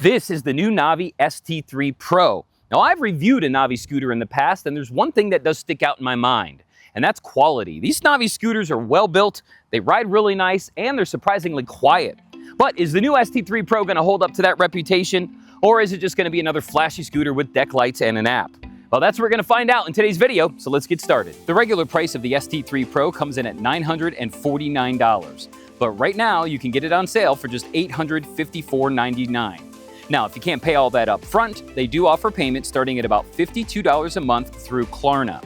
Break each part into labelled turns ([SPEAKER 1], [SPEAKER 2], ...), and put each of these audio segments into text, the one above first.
[SPEAKER 1] This is the new Navee ST3 Pro. Now, I've reviewed a Navee scooter in the past, and there's one thing that does stick out in my mind, and that's quality. These Navee scooters are well built, they ride really nice, and they're surprisingly quiet. But is the new ST3 Pro going to hold up to that reputation, or is it just going to be another flashy scooter with deck lights and an app? Well, that's what we're going to find out in today's video, so let's get started. The regular price of the ST3 Pro comes in at $949, but right now you can get it on sale for just $854.99. Now, if you can't pay all that up front, they do offer payments starting at about $52 a month through Klarna.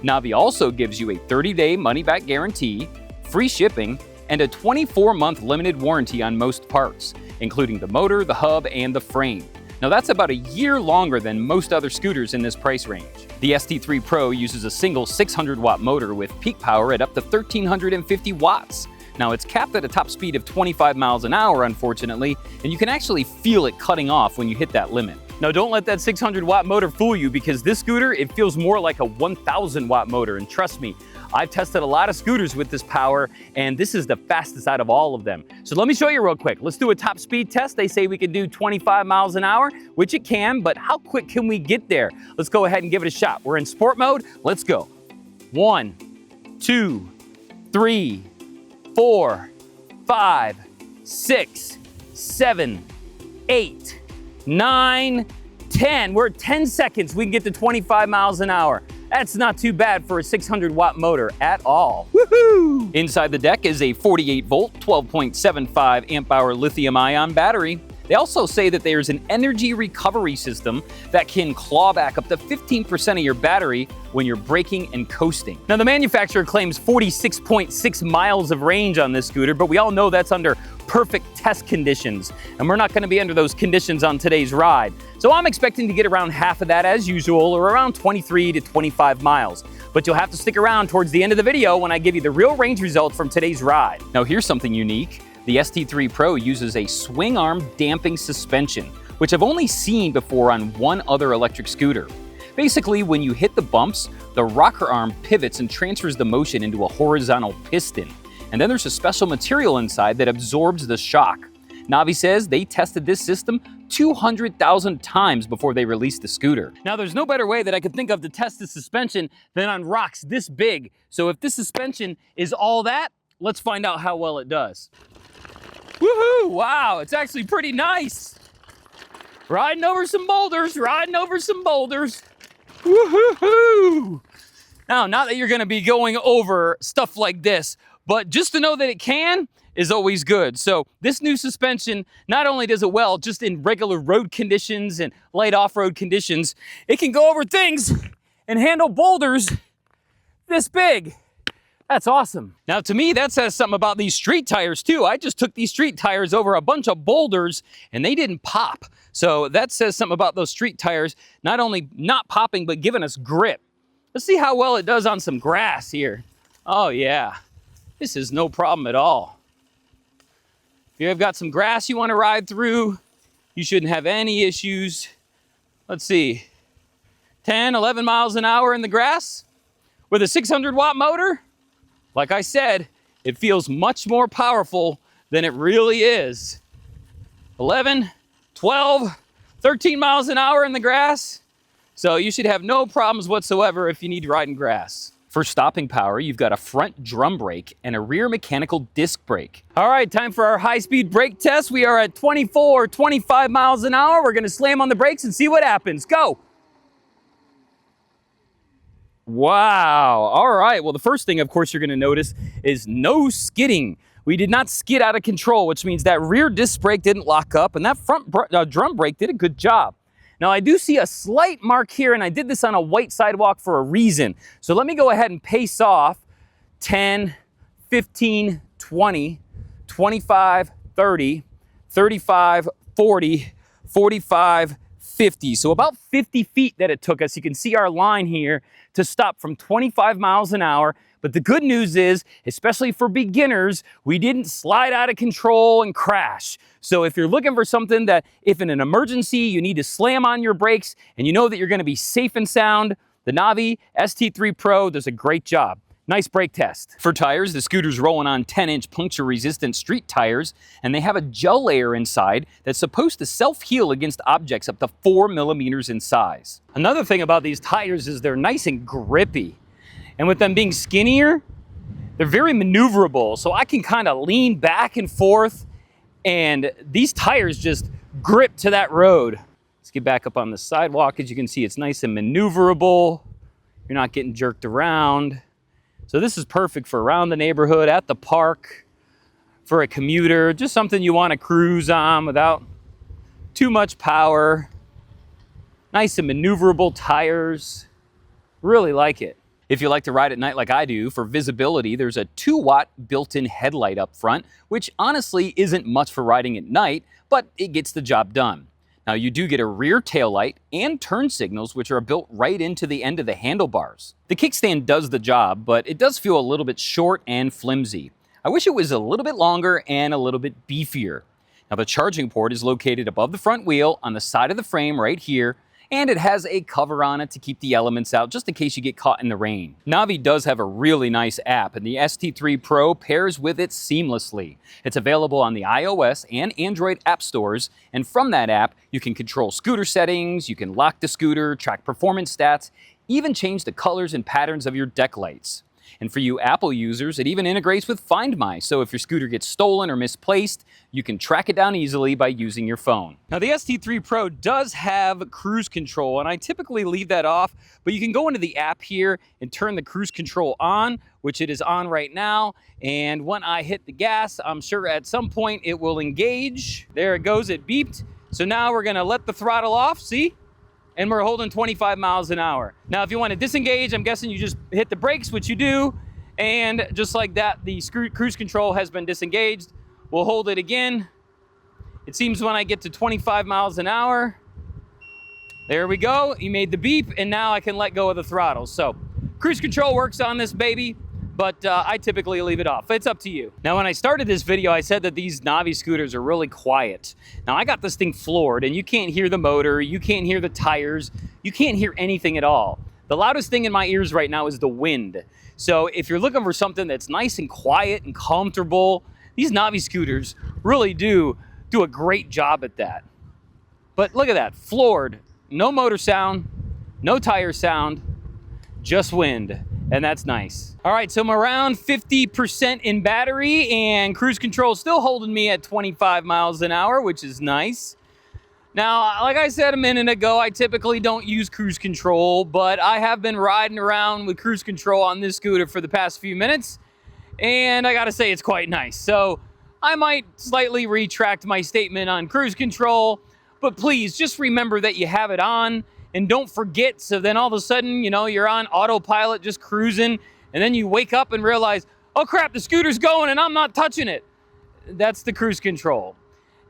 [SPEAKER 1] Navee also gives you a 30-day money-back guarantee, free shipping, and a 24-month limited warranty on most parts, including the motor, the hub, and the frame. Now, that's about a year longer than most other scooters in this price range. The ST3 Pro uses a single 600-watt motor with peak power at up to 1,350 watts. Now, it's capped at a top speed of 25 miles an hour, unfortunately, and you can actually feel it cutting off when you hit that limit. Now, don't let that 600-watt motor fool you, because this scooter, it feels more like a 1,000-watt motor, and trust me, I've tested a lot of scooters with this power, and this is the fastest out of all of them. So let me show you real quick. Let's do a top speed test. They say we can do 25 miles an hour, which it can, but how quick can we get there? Let's go ahead and give it a shot. We're in sport mode. Let's go. 1, 2, 3, 4, 5, 6, 7, 8, 9, 10. We're at 10 seconds. We can get to 25 miles an hour. That's not too bad for a 600-watt motor at all. Woohoo! Inside the deck is a 48-volt, 12.75 amp-hour lithium-ion battery. They also say that there's an energy recovery system that can claw back up to 15% of your battery when you're braking and coasting. Now, the manufacturer claims 46.6 miles of range on this scooter, but we all know that's under perfect test conditions, and we're not going to be under those conditions on today's ride. So I'm expecting to get around half of that as usual, or around 23 to 25 miles. But you'll have to stick around towards the end of the video when I give you the real range results from today's ride. Now, here's something unique. The ST3 Pro uses a swing arm damping suspension, which I've only seen before on one other electric scooter. Basically, when you hit the bumps, the rocker arm pivots and transfers the motion into a horizontal piston. And then there's a special material inside that absorbs the shock. Navee says they tested this system 200,000 times before they released the scooter. Now, there's no better way that I could think of to test the suspension than on rocks this big. So if this suspension is all that, let's find out how well it does. Woohoo! Wow, it's actually pretty nice. Riding over some boulders, riding over some boulders. Woohoo! Now, not that you're gonna be going over stuff like this, but just to know that it can is always good. So this new suspension, not only does it well just in regular road conditions and light off-road conditions, it can go over things and handle boulders this big. That's awesome. Now, to me, that says something about these street tires too. I just took these street tires over a bunch of boulders and they didn't pop. So that says something about those street tires, not only not popping, but giving us grip. Let's see how well it does on some grass here. Oh yeah, this is no problem at all. If you've got some grass you want to ride through, you shouldn't have any issues. Let's see, 10, 11 miles an hour in the grass with a 600-watt motor. Like I said, it feels much more powerful than it really is. 11, 12, 13 miles an hour in the grass. So you should have no problems whatsoever if you need to ride in grass. For stopping power, you've got a front drum brake and a rear mechanical disc brake. All right, time for our high-speed brake test. We are at 24, 25 miles an hour. We're gonna slam on the brakes and see what happens. Go. Wow, all right. Well, the first thing, of course, you're gonna notice is no skidding. We did not skid out of control, which means that rear disc brake didn't lock up and that front drum brake did a good job. Now, I do see a slight mark here, and I did this on a white sidewalk for a reason. So let me go ahead and pace off 10, 15, 20, 25, 30, 35, 40, 45, 50. So about 50 feet that it took us. You can see our line here to stop from 25 miles an hour. But the good news is, especially for beginners, we didn't slide out of control and crash. So if you're looking for something that, if in an emergency, you need to slam on your brakes and you know that you're gonna be safe and sound, the Navee ST3 Pro does a great job. Nice brake test. For tires, the scooter's rolling on 10-inch puncture-resistant street tires, and they have a gel layer inside that's supposed to self-heal against objects up to 4 millimeters in size. Another thing about these tires is they're nice and grippy. And with them being skinnier, they're very maneuverable, so I can kind of lean back and forth, and these tires just grip to that road. Let's get back up on the sidewalk. As you can see, it's nice and maneuverable. You're not getting jerked around. So this is perfect for around the neighborhood, at the park, for a commuter, just something you want to cruise on without too much power. Nice and maneuverable tires. Really like it. If you like to ride at night like I do, for visibility, there's a 2-watt built-in headlight up front, which honestly isn't much for riding at night, but it gets the job done. Now you do get a rear taillight and turn signals, which are built right into the end of the handlebars. The kickstand does the job, but it does feel a little bit short and flimsy. I wish it was a little bit longer and a little bit beefier. Now the charging port is located above the front wheel on the side of the frame right here, and it has a cover on it to keep the elements out just in case you get caught in the rain. Navee does have a really nice app, and the ST3 Pro pairs with it seamlessly. It's available on the iOS and Android app stores, and from that app, you can control scooter settings, you can lock the scooter, track performance stats, even change the colors and patterns of your deck lights. And for you Apple users, it even integrates with Find My, so if your scooter gets stolen or misplaced, you can track it down easily by using your phone. Now the ST3 Pro does have cruise control, and I typically leave that off, but you can go into the app here and turn the cruise control on, which it is on right now, and when I hit the gas, I'm sure at some point it will engage. There it goes, it beeped. So now we're gonna let the throttle off, see? And we're holding 25 miles an hour. Now, if you want to disengage, I'm guessing you just hit the brakes, which you do, and just like that, the cruise control has been disengaged. We'll hold it again. It seems when I get to 25 miles an hour, there we go. You made the beep, and now I can let go of the throttle. So, cruise control works on this baby, but I typically leave it off. It's up to you. Now, when I started this video, I said that these Navee scooters are really quiet. Now, I got this thing floored, and you can't hear the motor, you can't hear the tires, you can't hear anything at all. The loudest thing in my ears right now is the wind. So if you're looking for something that's nice and quiet and comfortable, these Navee scooters really do a great job at that. But look at that, floored. No motor sound, no tire sound, just wind. And that's nice. All right, so I'm around 50% in battery, and cruise control is still holding me at 25 miles an hour, which is nice. Now, like I said a minute ago, I typically don't use cruise control, but I have been riding around with cruise control on this scooter for the past few minutes, and I gotta say it's quite nice. So I might slightly retract my statement on cruise control, but please just remember that you have it on. And don't forget, so then all of a sudden, you know, you're on autopilot just cruising, and then you wake up and realize, oh crap, the scooter's going and I'm not touching it. That's the cruise control.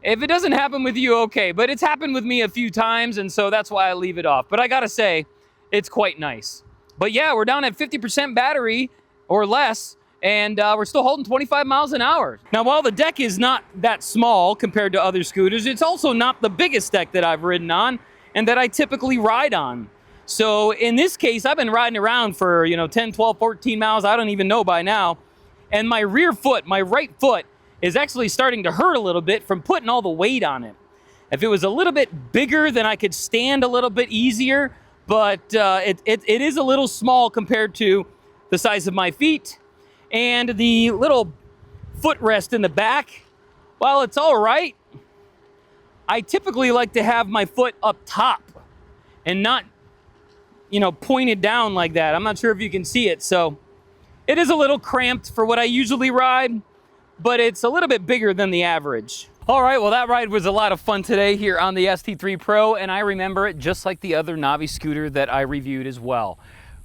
[SPEAKER 1] If it doesn't happen with you, okay, but it's happened with me a few times, and so that's why I leave it off. But I gotta say, it's quite nice. But yeah, we're down at 50% battery or less, and we're still holding 25 miles an hour. Now, while the deck is not that small compared to other scooters, it's also not the biggest deck that I've ridden on and that I typically ride on. So in this case, I've been riding around for, 10, 12, 14 miles, I don't even know by now. And my rear foot, my right foot, is actually starting to hurt a little bit from putting all the weight on it. If it was a little bit bigger, then I could stand a little bit easier, but it is a little small compared to the size of my feet. And the little footrest in the back, well, it's all right. I typically like to have my foot up top and not, pointed down like that. I'm not sure if you can see it. So it is a little cramped for what I usually ride, but it's a little bit bigger than the average. All right, well, that ride was a lot of fun today here on the ST3 Pro, and I remember it just like the other Navee scooter that I reviewed as well.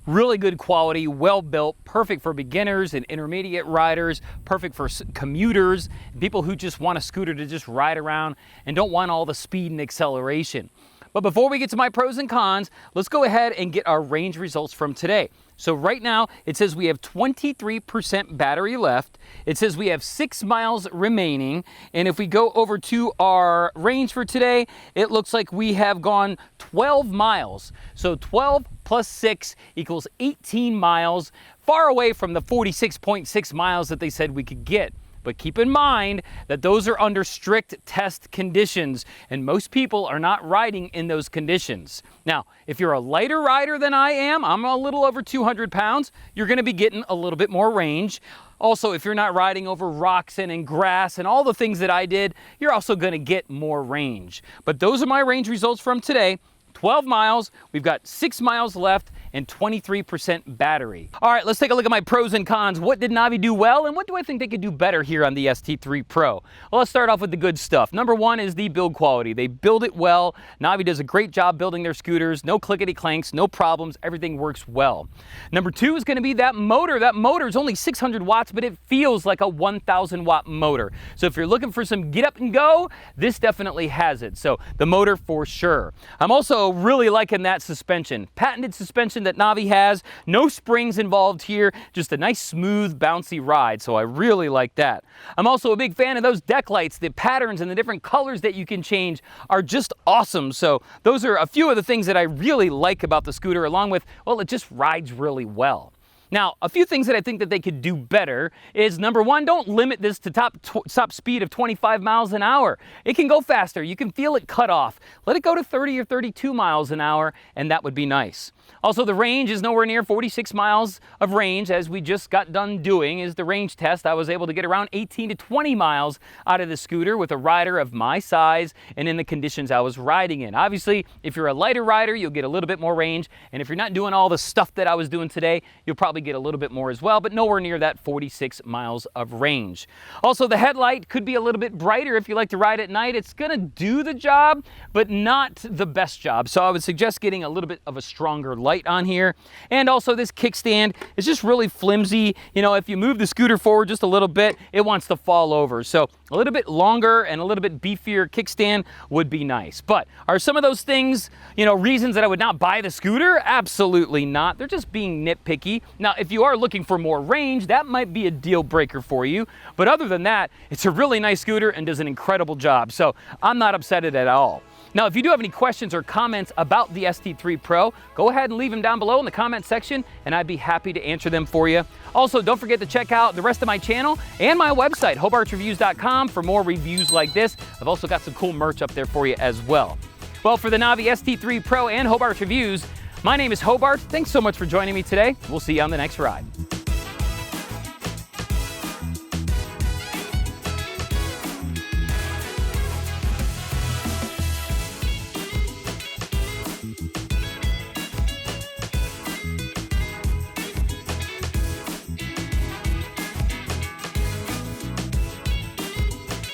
[SPEAKER 1] Really good quality, well built, perfect for beginners and intermediate riders, perfect for commuters, people who just want a scooter to just ride around and don't want all the speed and acceleration. But before we get to my pros and cons, let's go ahead and get our range results from today. So right now, it says we have 23% battery left. It says we have 6 miles remaining. And if we go over to our range for today, it looks like we have gone 12 miles. So 12 plus 6 equals 18 miles, far away from the 46.6 miles that they said we could get. But keep in mind that those are under strict test conditions, and most people are not riding in those conditions. Now, if you're a lighter rider than I am, I'm a little over 200 pounds, you're gonna be getting a little bit more range. Also, if you're not riding over rocks and grass and all the things that I did, you're also gonna get more range. But those are my range results from today. 12 miles, we've got 6 miles left, and 23% battery. All right, let's take a look at my pros and cons. What did Navee do well, and what do I think they could do better here on the ST3 Pro? Well, let's start off with the good stuff. Number one is the build quality. They build it well. Navee does a great job building their scooters. No clickety clanks, no problems. Everything works well. Number two is gonna be that motor. That motor is only 600 watts, but it feels like a 1,000 watt motor. So if you're looking for some get up and go, this definitely has it. So the motor for sure. I'm also really liking that suspension. Patented suspension that Navee has. No springs involved here, just a nice smooth bouncy ride, so I really like that. I'm also a big fan of those deck lights. The patterns and the different colors that you can change are just awesome. So those are a few of the things that I really like about the scooter, along with, well, it just rides really well. Now, a few things that I think that they could do better is, number one, don't limit this to top speed of 25 miles an hour. It can go faster. You can feel it cut off. Let it go to 30 or 32 miles an hour, and that would be nice. Also, the range is nowhere near 46 miles of range, as we just got done doing is the range test. I was able to get around 18 to 20 miles out of the scooter with a rider of my size and in the conditions I was riding in. Obviously, if you're a lighter rider, you'll get a little bit more range, and if you're not doing all the stuff that I was doing today, you'll probably get a little bit more as well, but nowhere near that 46 miles of range. Also, the headlight could be a little bit brighter if you like to ride at night. It's gonna do the job, but not the best job. So I would suggest getting a little bit of a stronger light on here. And also, this kickstand is just really flimsy. You know, if you move the scooter forward just a little bit, it wants to fall over. So a little bit longer and a little bit beefier kickstand would be nice. But are some of those things, you know, reasons that I would not buy the scooter? Absolutely not. They're just being nitpicky. Now, if you are looking for more range, that might be a deal breaker for you. But other than that, it's a really nice scooter and does an incredible job. So I'm not upset at it at all. Now, if you do have any questions or comments about the ST3 Pro, go ahead and leave them down below in the comment section, and I'd be happy to answer them for you. Also, don't forget to check out the rest of my channel and my website, hobartreviews.com, for more reviews like this. I've also got some cool merch up there for you as well. Well, for the Navee ST3 Pro and Hobart Reviews, my name is Hobart. Thanks so much for joining me today. We'll see you on the next ride.